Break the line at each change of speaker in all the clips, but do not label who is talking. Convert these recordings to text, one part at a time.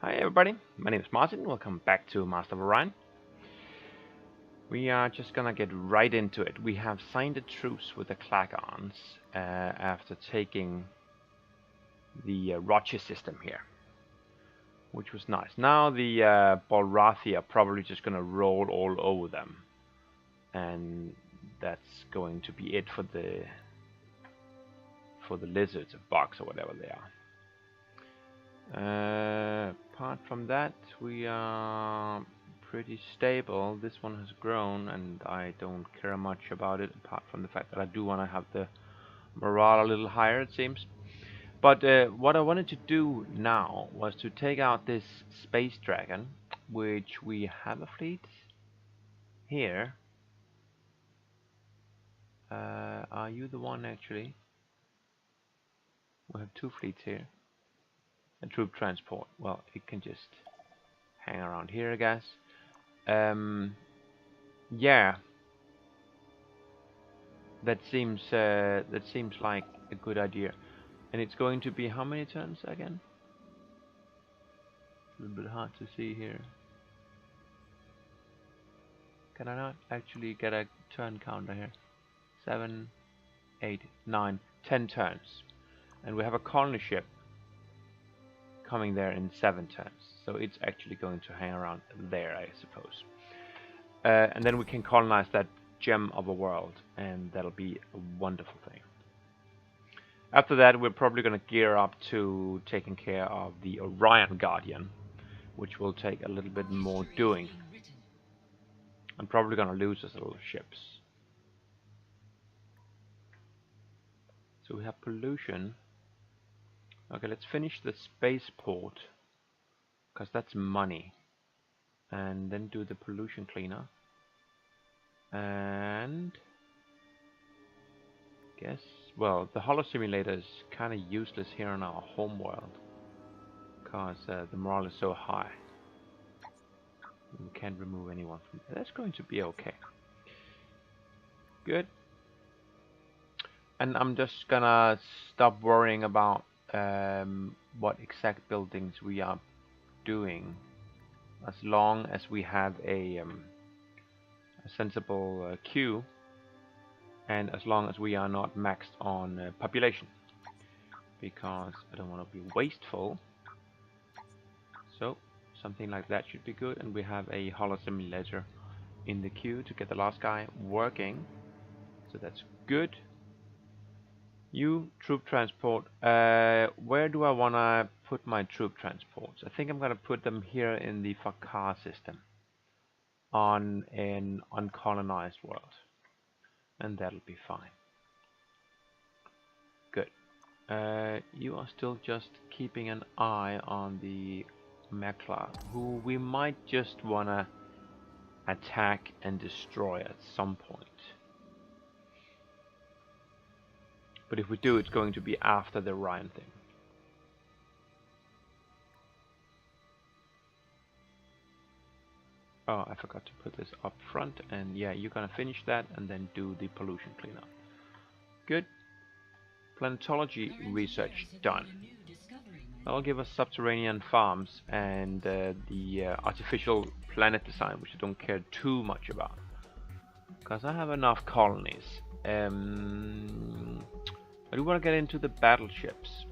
Hi everybody, my name is Martin. Welcome back to Master of Orion. We are just gonna get right into it. We have signed a truce with the Klagons after taking the Roche system here, which was nice. Now the Balrathi are probably just gonna roll all over them, and that's going to be it for the lizards or bugs or whatever they are. Apart from that, we are pretty stable. This one has grown and I don't care much about it, apart from the fact that I do want to have the morale a little higher, it seems. But what I wanted to do now was to take out this space dragon, which we have a fleet here. Are you the one actually? We have two fleets here. A troop transport. Well, it can just hang around here, I guess. Yeah, that seems like a good idea. And it's going to be how many turns again? A little bit hard to see here. Can I not actually get a turn counter here? 7, 8, 9, 10 turns. And we have a colony ship coming there in 7 turns, so it's actually going to hang around there, I suppose. And then we can colonize that gem of a world, and that'll be a wonderful thing. After that, we're probably going to gear up to taking care of the Orion Guardian, which will take a little bit more doing. I'm probably going to lose those little ships. So we have pollution. Okay, let's finish the spaceport, because that's money, and then do the pollution cleaner. And guess, well, the holo simulator is kind of useless here on our home world, because the morale is so high. We can't remove anyone from there. That's going to be okay. Good. And I'm just gonna stop worrying about what exact buildings we are doing, as long as we have a sensible queue, and as long as we are not maxed on population, because I don't want to be wasteful. So something like that should be good, and we have a holo simulator in the queue to get the last guy working, so that's good. You troop transport. Where do I want to put my troop transports? I think I'm going to put them here in the Fakar system, on an uncolonized world, and that'll be fine. Good. You are still just keeping an eye on the Mekla, who we might just want to attack and destroy at some point. But if we do, it's going to be after the Orion thing. Oh, I forgot to put this up front, and yeah, you're gonna finish that and then do the pollution cleanup. Good. Planetology research done. That'll give us subterranean farms and the artificial planet design, which I don't care too much about, because I have enough colonies. I do want to get into the battleships.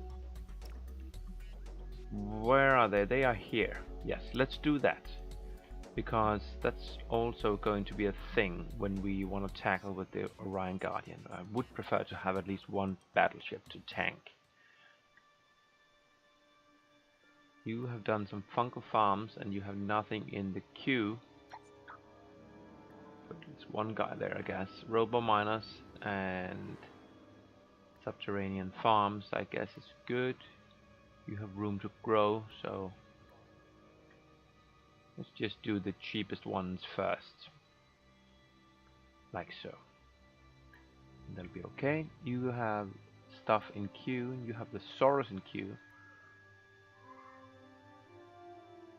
Where are they? They are here. Yes, let's do that, because that's also going to be a thing when we want to tackle with the Orion Guardian. I would prefer to have at least one battleship to tank. You have done some fungal farms and you have nothing in the queue. But there's one guy there, I guess. Robo miners and subterranean farms, I guess, is good. You have room to grow, so let's just do the cheapest ones first, like so. And that'll be okay. You have stuff in queue, you have the Saurus in queue.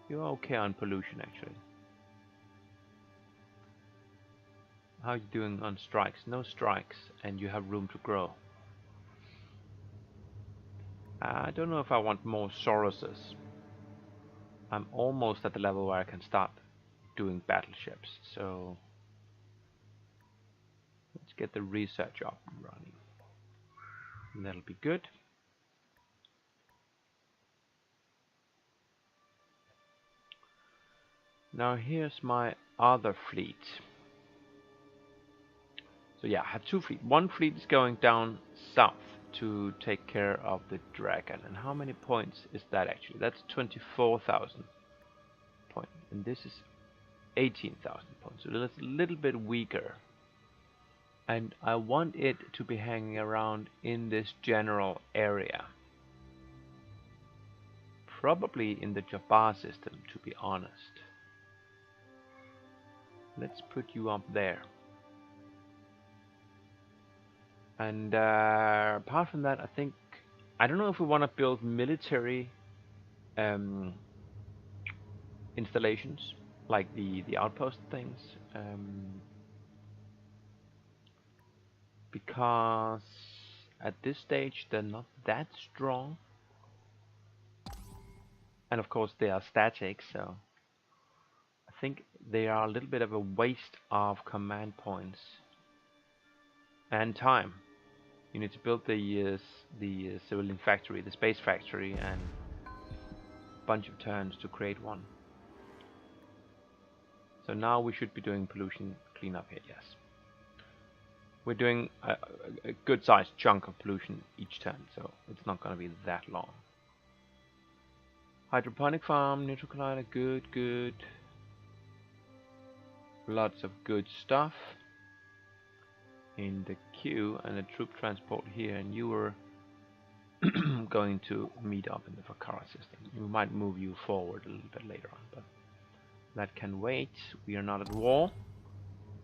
You're okay on pollution, actually. How are you doing on strikes? No strikes, and you have room to grow. I don't know if I want more Sauruses. I'm almost at the level where I can start doing battleships. So let's get the research up and running. And that'll be good. Now here's my other fleet. So yeah, I have two fleets. One fleet is going down south to take care of the dragon. And how many points is that actually? That's 24,000 points. And this is 18,000 points. So that's a little bit weaker. And I want it to be hanging around in this general area. Probably in the Jabbar system, to be honest. Let's put you up there. And apart from that, I don't know if we want to build military installations, like the outpost things, because at this stage they're not that strong. And of course they are static, so I think they are a little bit of a waste of command points and time. You need to build the civilian factory, the space factory, and a bunch of turns to create one. So now we should be doing pollution cleanup here, yes. We're doing a good sized chunk of pollution each turn, so it's not going to be that long. Hydroponic farm, neutral collider, good. Lots of good stuff in the queue, and a troop transport here, and you were going to meet up in the Fakara system. We might move you forward a little bit later on, but that can wait. We are not at war.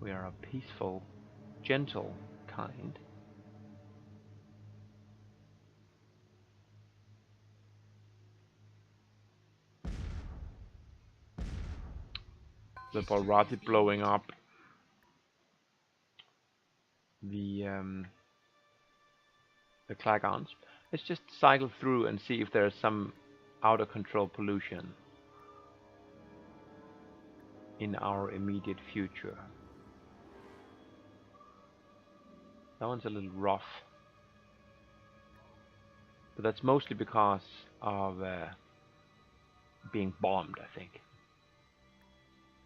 We are a peaceful, gentle kind. The Balrati blowing up the Klagons. Let's just cycle through and see if there's some out of control pollution in our immediate future. That one's a little rough, but that's mostly because of being bombed, I think.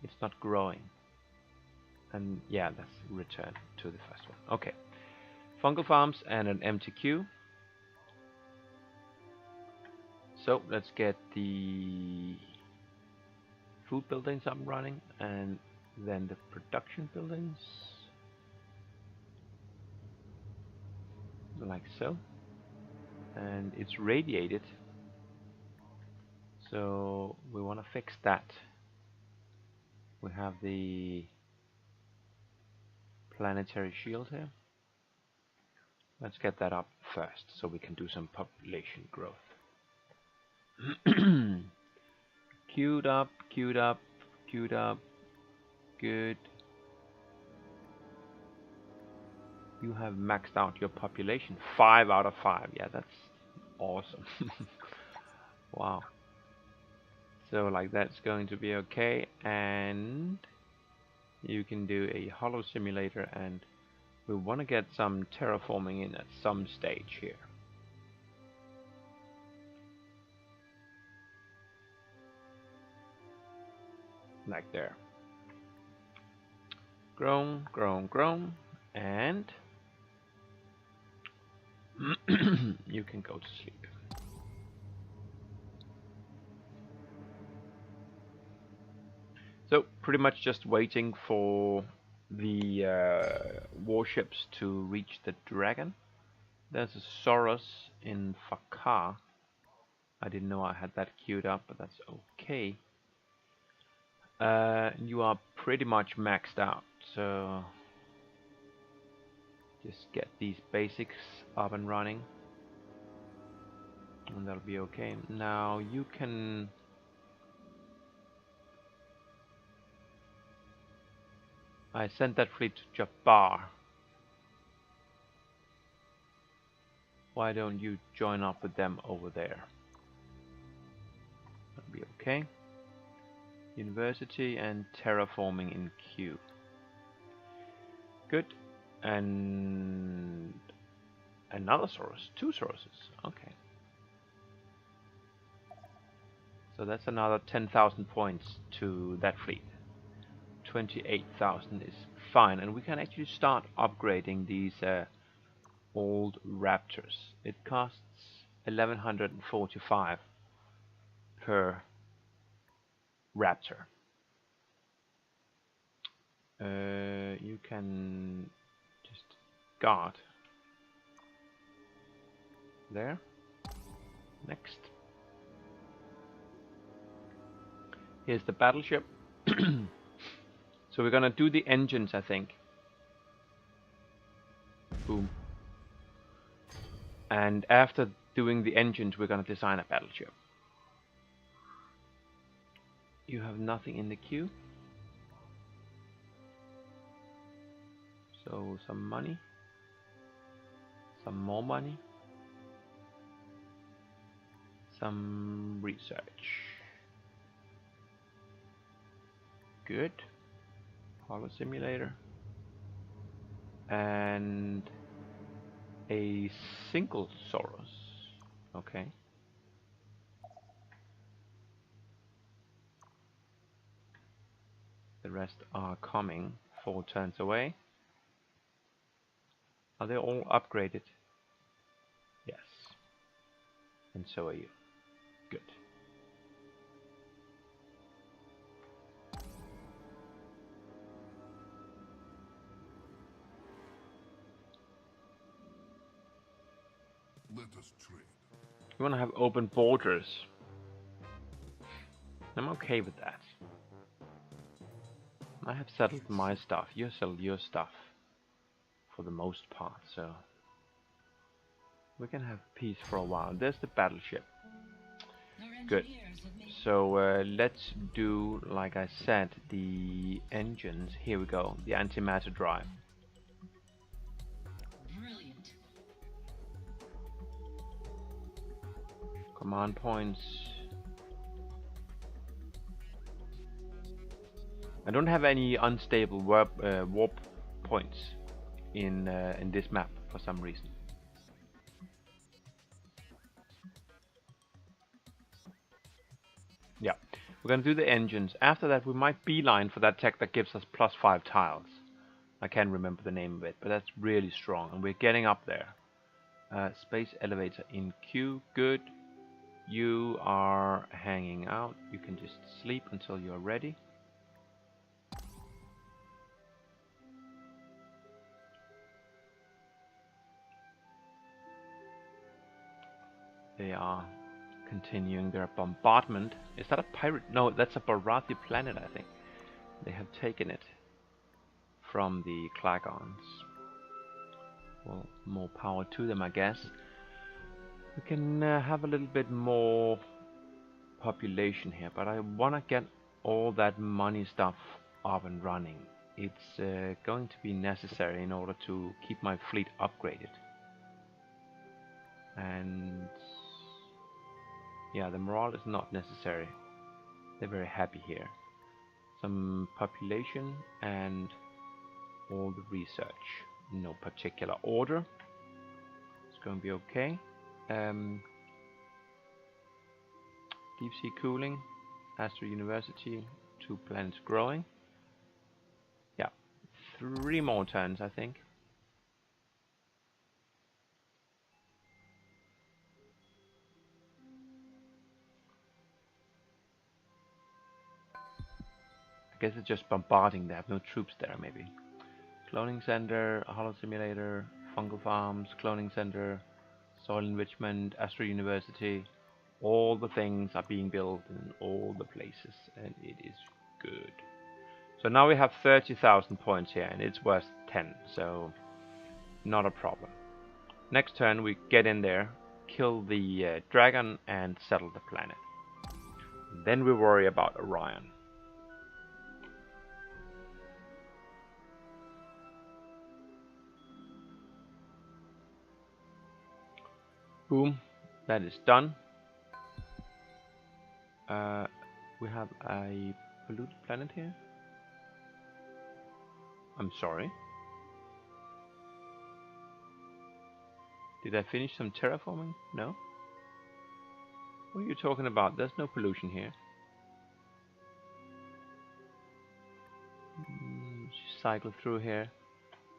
It's not growing. And yeah, let's return to the first one. Okay. Fungal farms and an MTQ. So let's get the food buildings up and running, and then the production buildings. Like so. And it's radiated. So we want to fix that. We have the planetary shield here. Let's get that up first so we can do some population growth. Queued up. Good. You have maxed out your population. 5 out of 5. Yeah, that's awesome. Wow. So like that's going to be okay, and you can do a hollow simulator, and we want to get some terraforming in at some stage here. Like there. Grown, and you can go to sleep. So pretty much just waiting for the warships to reach the dragon. There's a Soros in Fakar. I didn't know I had that queued up, but that's okay. You are pretty much maxed out, so just get these basics up and running, and that'll be okay. Now you can I sent that fleet to Jabbar. Why don't you join up with them over there? That'll be okay. University and terraforming in queue. Good. And another source. 2 sources. Okay. So that's another 10,000 points to that fleet. 28,000 is fine, and we can actually start upgrading these old Raptors. It costs 1145 per Raptor. You can just guard there. Next. Here's the battleship. So we're gonna do the engines, I think. Boom. And after doing the engines, we're gonna design a battleship. You have nothing in the queue. So some money. Some more money. Some research. Good. Holo simulator. And a single Saurus. Okay. The rest are coming 4 turns away. Are they all upgraded? Yes. And so are you. Good.
Let us trade.
You want to have open borders. I'm okay with that. I have settled my stuff. You settled your stuff. For the most part, so we can have peace for a while. There's the battleship. Good. So let's do, like I said, the engines. Here we go. The antimatter drive.
Brilliant.
Command points. I don't have any unstable warp points in this map for some reason. Yeah, we're gonna do the engines. After that, we might beeline for that tech that gives us +5 tiles. I can't remember the name of it, but that's really strong, and we're getting up there. Space elevator in queue. Good. You are hanging out. You can just sleep until you're ready. They are continuing their bombardment. Is that a pirate? No, that's a Barathi planet, I think. They have taken it from the Klagons. Well, more power to them, I guess. We can have a little bit more population here, but I want to get all that money stuff up and running. It's going to be necessary in order to keep my fleet upgraded. And yeah, the morale is not necessary. They're very happy here. Some population and all the research. No particular order. It's going to be okay. Deep sea cooling. Astro University. 2 planets growing. Yeah. 3 more turns, I think. I guess it's just bombarding. They have no troops there, maybe. Cloning center, holo simulator, fungal farms, cloning center, soil enrichment, Astro University. All the things are being built in all the places, and it is good. So now we have 30,000 points here, and it's worth 10, so not a problem. Next turn we get in there, kill the dragon, and settle the planet. Then we worry about Orion. Boom, that is done. We have a polluted planet here? I'm sorry. Did I finish some terraforming? No? What are you talking about? There's no pollution here. Cycle through here.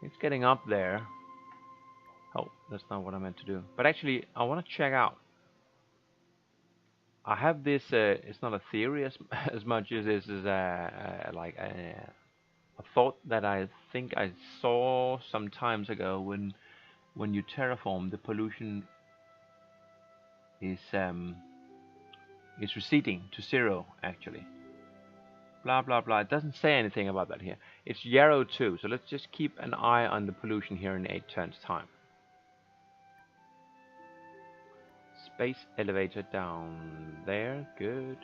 It's getting up there. Oh, that's not what I meant to do. But actually, I want to check out. I have this. It's not a theory as much as this is like a thought that I think I saw some times ago when you terraform, the pollution is receding to zero actually. Blah blah blah. It doesn't say anything about that here. It's Yarrow 2, so let's just keep an eye on the pollution here in 8 turns time. Space elevator down there, good.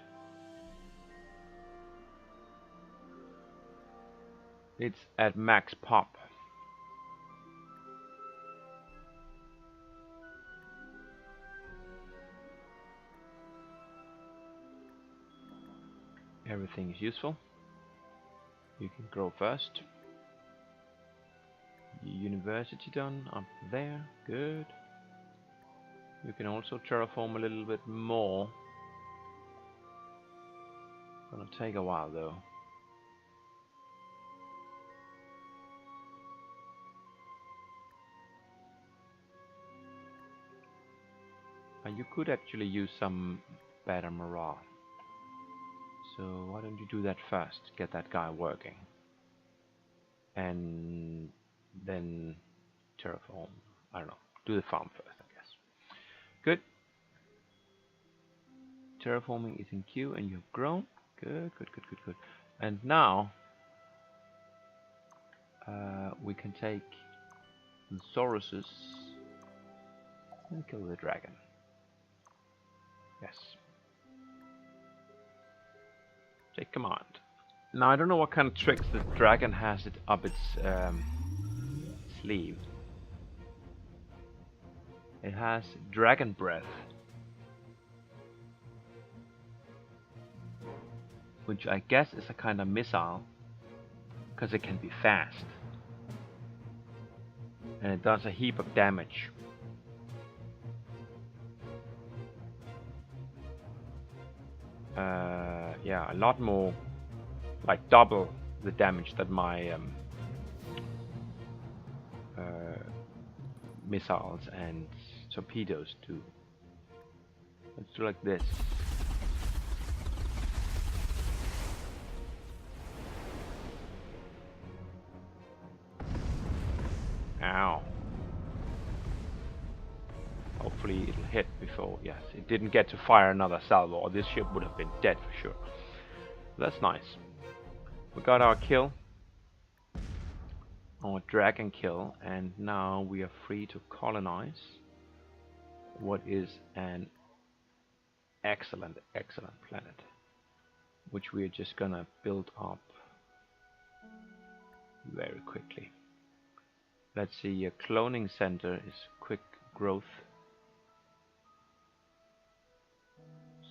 It's at max pop. Everything is useful. You can grow first. University done up there, good. You can also terraform a little bit more. Gonna take a while though. And you could actually use some better morale. So why don't you do that first? Get that guy working. And then terraform. I don't know. Do the farm first, I guess. Good. Terraforming is in queue and you've grown. Good, good, good, good, good. And now we can take the Sauruses and kill the dragon. Yes. Take command. Now I don't know what kind of tricks the dragon has it up its sleeve. It has dragon breath, which I guess is a kind of missile, because it can be fast. And it does a heap of damage. Yeah, a lot more, like double the damage that my missiles and torpedoes do. Let's do like this. Ow. Hopefully it'll hit before, yes, it didn't get to fire another salvo, or this ship would have been dead for sure. That's nice. We got our kill, our dragon kill, and now we are free to colonize what is an excellent, excellent planet, which we are just gonna build up very quickly. Let's see, a cloning center is quick growth.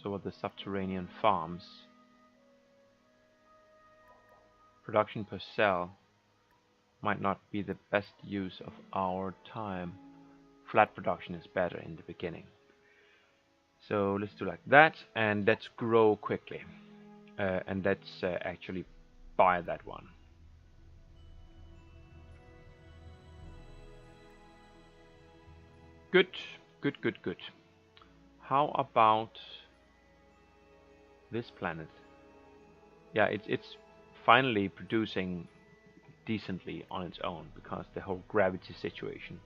So are the subterranean farms. Production per cell might not be the best use of our time. Flat production is better in the beginning. So let's do like that, and let's grow quickly. And let's actually buy that one. Good, good, good, good. How about this planet? Yeah, it's finally producing decently on its own, because the whole gravity situation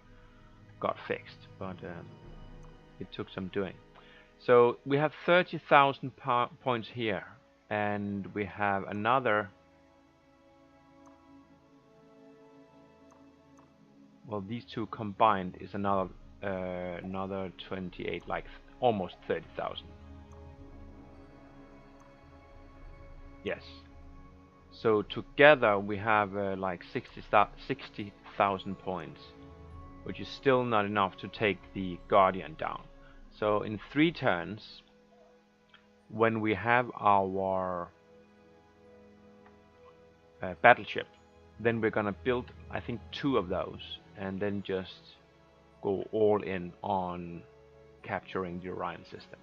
got fixed, but it took some doing. So we have 30,000 points here, and we have another, well, these two combined is another 28, like almost 30,000. Yes. So together we have like 60,000 points, which is still not enough to take the Guardian down. So in 3 turns, when we have our battleship. Then we're gonna build, I think, 2 of those, and then just go all in on capturing the Orion system.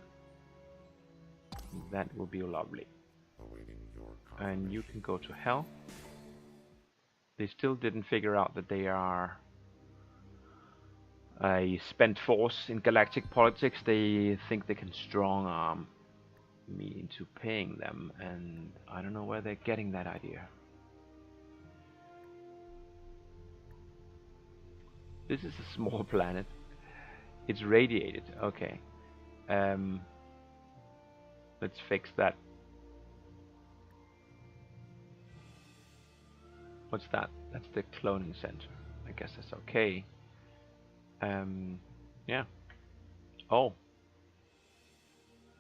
That will be lovely. And you can go to hell. They still didn't figure out that they are a spent force in galactic politics. They think they can strong arm me into paying them, and I don't know where they're getting that idea. This is a small planet. It's radiated. Okay. Let's fix that. What's that? That's the cloning center. I guess that's okay. Yeah. Oh.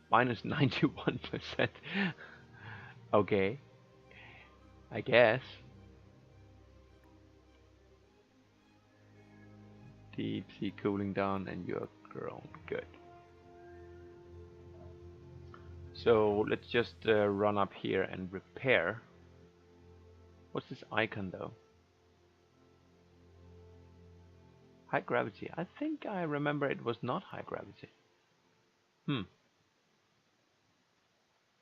Minus 91%. Okay. I guess. Deep sea cooling down and you're grown. Good. So let's just run up here and repair. What's this icon though? High gravity. I think I remember it was not high gravity.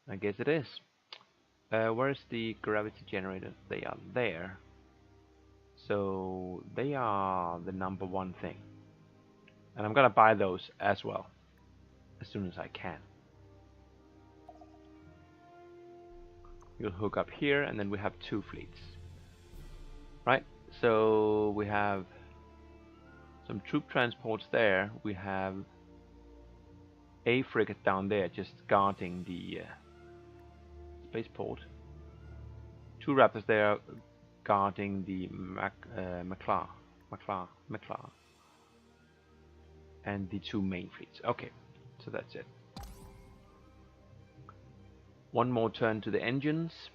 I guess it is. Where's the gravity generator? They are there. So they are the #1 thing. And I'm gonna buy those as well, as soon as I can. You'll hook up here, and then we have 2 fleets. Right, so we have some troop transports there. We have a frigate down there just guarding the spaceport. 2 raptors there guarding the McClar. And the 2 main fleets. Okay, so that's it. One more turn to the engines.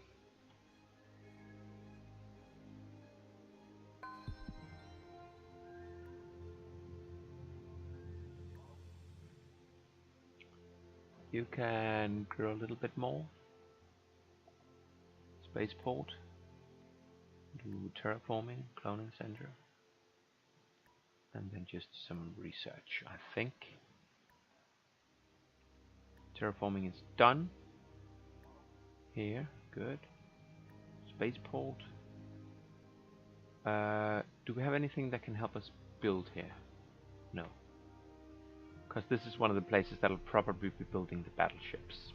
You can grow a little bit more. Spaceport. Do terraforming, cloning center. And then just some research, I think. Terraforming is done. Here, good. Spaceport. Do we have anything that can help us build here? No. Because this is one of the places that'll probably be building the battleships.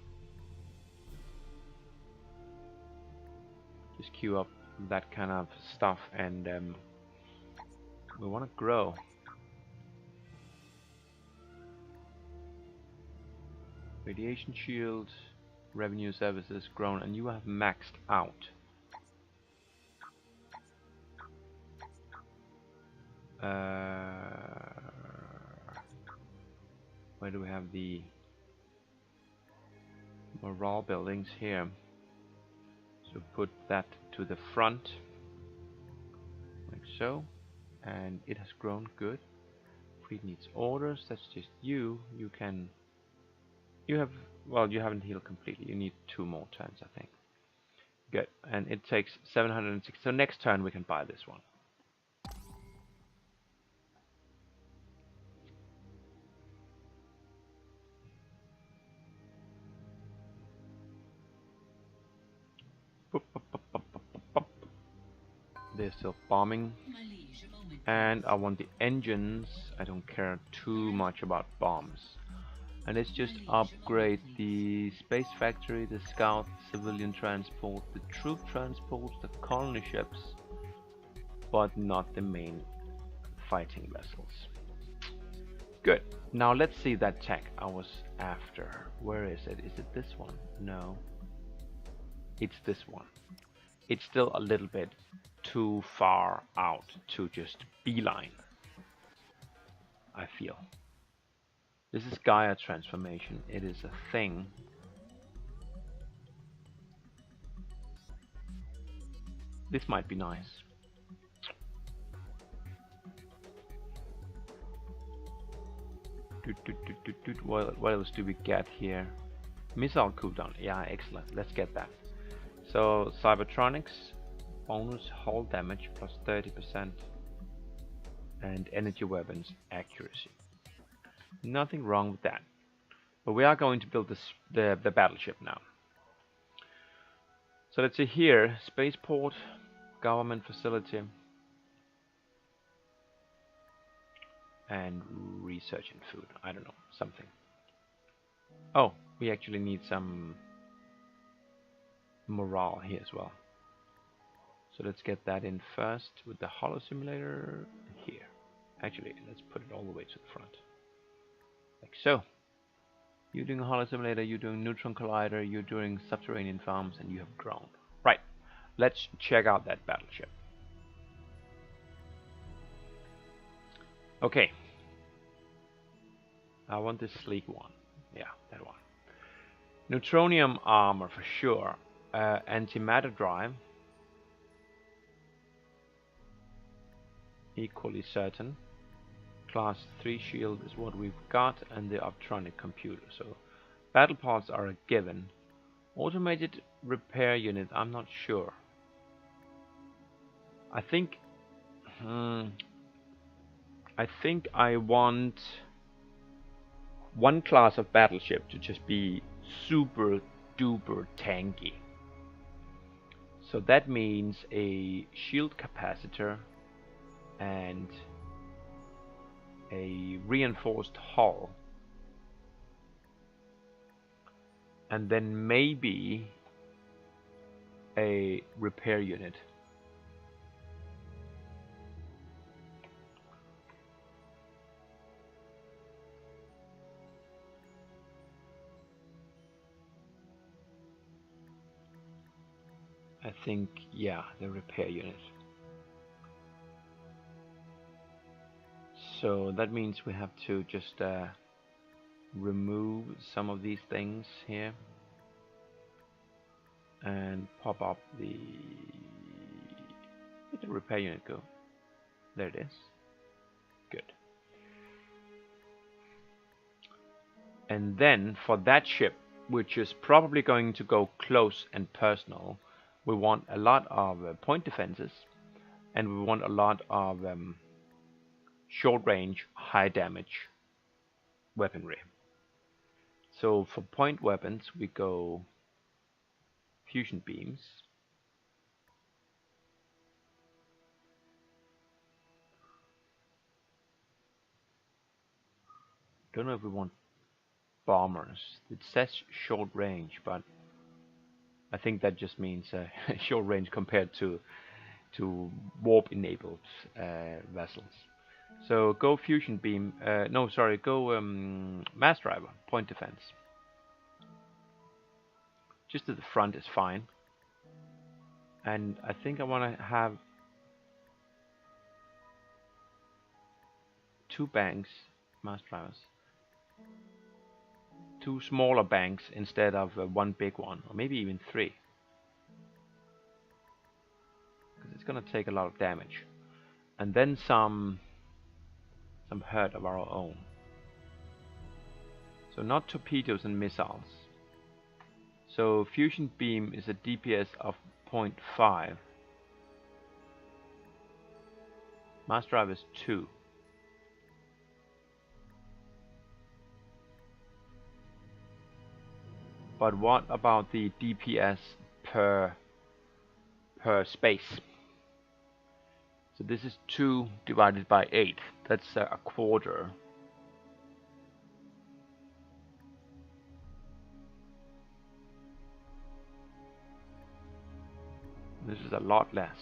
Just queue up that kind of stuff, and we want to grow. Radiation shield, revenue services grown, and you have maxed out. Where do we have the morale buildings? Here. So put that to the front, like so, and it has grown good. Fleet needs orders. That's just you. You can. You have. Well, you haven't healed completely. You need 2 more turns, I think. Good, and it takes 706. So next turn we can buy this one. They're still bombing, and I want the engines. I don't care too much about bombs. And let's just upgrade the space factory, the scout, civilian transport, the troop transports, the colony ships, but not the main fighting vessels. Good. Now let's see that tech I was after. Where is it? Is it this one? No. It's this one. It's still a little bit too far out to just beeline, I feel. This is Gaia transformation. It is a thing. This might be nice. What else do we get here? Missile cooldown. Yeah, excellent. Let's get that. So Cybertronics. bonus hull damage plus 30% and energy weapons accuracy. Nothing wrong with that. But we are going to build the battleship now. So let's see here, spaceport, government facility, and research and food. I don't know, something. Oh, we actually need some morale here as well. So let's get that in first with the holo simulator here. Actually, let's put it all the way to the front. Like so. You're doing a holo simulator, you're doing neutron collider, you're doing subterranean farms, and you have grown. Right, let's check out that battleship. Okay. I want this sleek one. Yeah, that one. Neutronium armor for sure. Antimatter drive. Equally certain. Class 3 shield is what we've got, and the optronic computer. So battle pods are a given. Automated repair unit, I'm not sure. I think I want one class of battleship to just be super duper tanky. So that means a shield capacitor and a reinforced hull, and then maybe a repair unit. I think, yeah, the repair unit. So that means we have to just remove some of these things here and pop up the... Where'd the repair unit go? There it is. Good. And then for that ship, which is probably going to go close and personal, we want a lot of point defenses, and we want a lot of short range, high damage weaponry. So for point weapons, we go fusion beams. Don't know if we want bombers. It says short range, but I think that just means short range compared to warp enabled vessels. So go fusion beam. No, sorry, go mass driver, point defense. Just at the front is fine. And I think I want to have 2 banks, mass drivers. 2 smaller banks instead of 1 big one, or maybe even 3. Because it's going to take a lot of damage. And then some hurt of our own. So not torpedoes and missiles. So fusion beam is a DPS of 0.5. Mass drive is 2. But what about the DPS per space? So this is 2 divided by 8. That's a quarter. This is a lot less.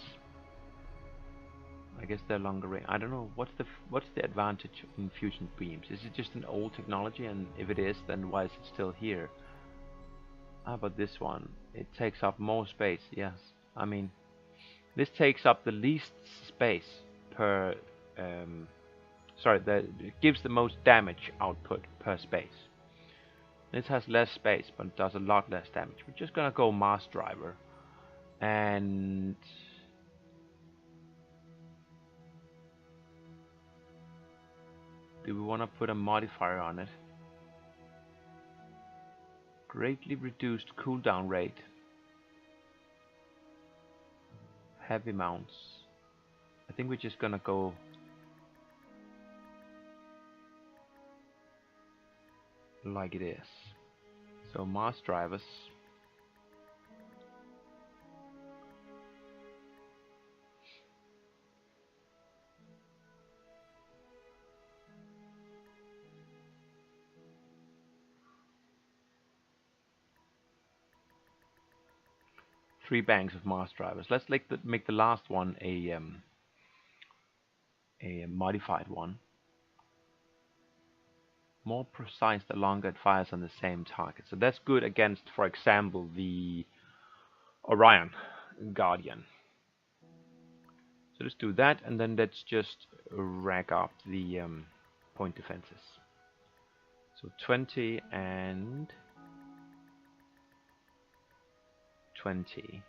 I guess they're longer range. I don't know what's the advantage in fusion beams. Is it just an old technology? And if it is, then why is it still here? How about this one? It takes up more space. Yes, I mean, this takes up the least space per. It gives the most damage output per space. This has less space, but it does a lot less damage. We're just gonna go mass driver, and do we want to put a modifier on it? Greatly reduced cooldown rate. heavy mounts. I think we're just gonna go like it is. So Mars drivers. Three banks of Mars drivers. Let's make the last one a modified one. More precise the longer it fires on the same target. So that's good against, for example, the Orion Guardian. So let's do that, and then let's just rack up the point defenses. So 20 and 20.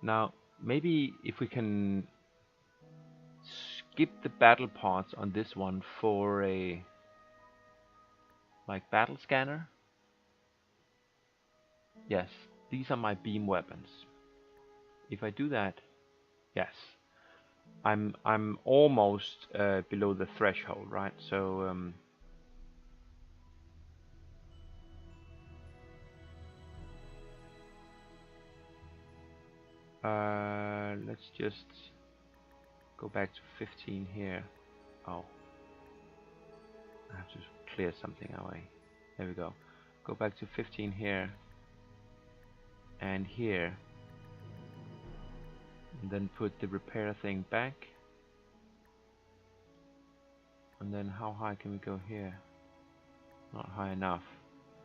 Now, maybe if we can skip the battle parts on this one for a battle scanner. Yes, these are my beam weapons. If I do that, yes, I'm almost below the threshold, right? So let's just go back to 15 here. Oh, I have to clear something away. There we go. Go back to 15 here and here, and then put the repair thing back. And then how high can we go here? Not high enough.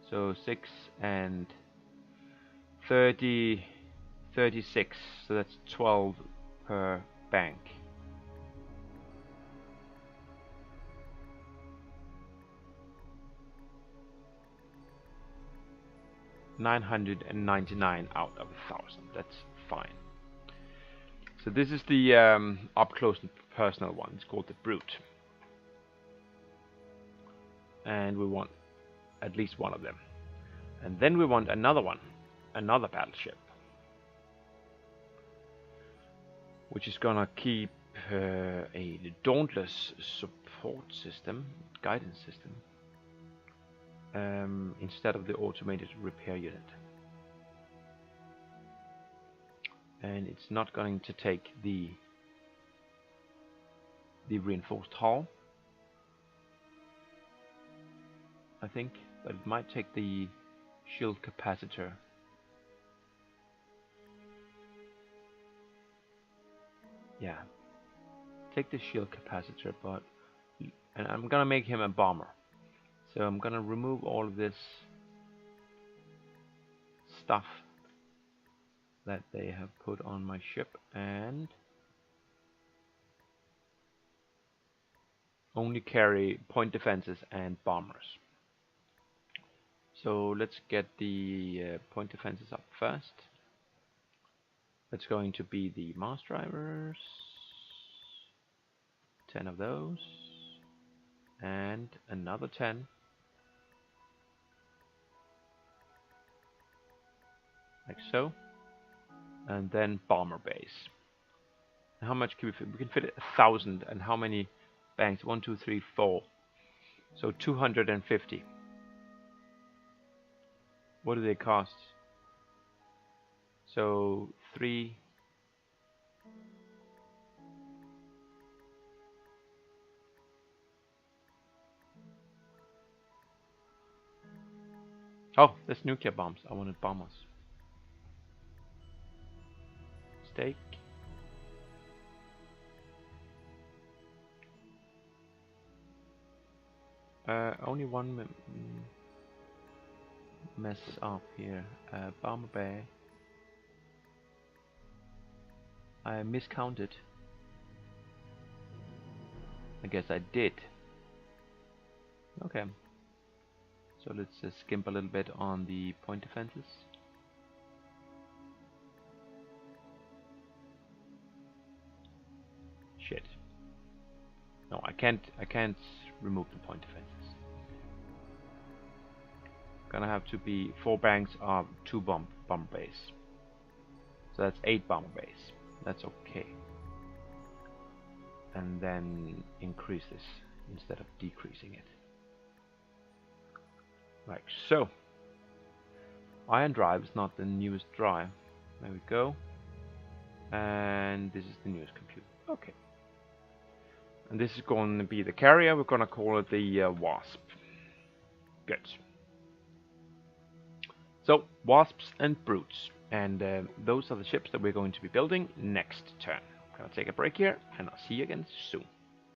So 6 and 30, 36. So that's 12 per bank. $999 out of 1,000. That's fine. So this is the up close and personal one. It's called the Brute, and we want at least one of them. And then we want another one, another battleship, which is gonna keep a Dauntless support system, guidance system, instead of the automated repair unit. And it's not going to take the reinforced hull, I think, but it might take the shield capacitor. Yeah, take the shield capacitor, but and I'm gonna make him a bomber. So I'm gonna remove all of this stuff that they have put on my ship and only carry point defenses and bombers. So let's get the point defenses up first. It's going to be the Mars drivers, 10 of those, and another 10, like so, and then bomber base. How much can we fit? We can fit 1,000, and how many banks? 1, 2, 3, 4. So 250. What do they cost? So 3. Oh, there's nuclear bombs. I wanted bombers. Steak. Only one mess up here. Bomber bay. I miscounted. I guess I did. Okay. So let's skimp a little bit on the point defenses. Shit. No, I can't remove the point defenses. Gonna have to be 4 banks of 2 bomb base. So that's 8 bomber bays. That's okay. And then increase this instead of decreasing it. Like so. Iron drive is not the newest drive. There we go. And this is the newest computer. Okay. And this is going to be the carrier. We're going to call it the Wasp. Good. So, Wasps and Brutes. And those are the ships that we're going to be building next turn. I'm going to take a break here, and I'll see you again soon.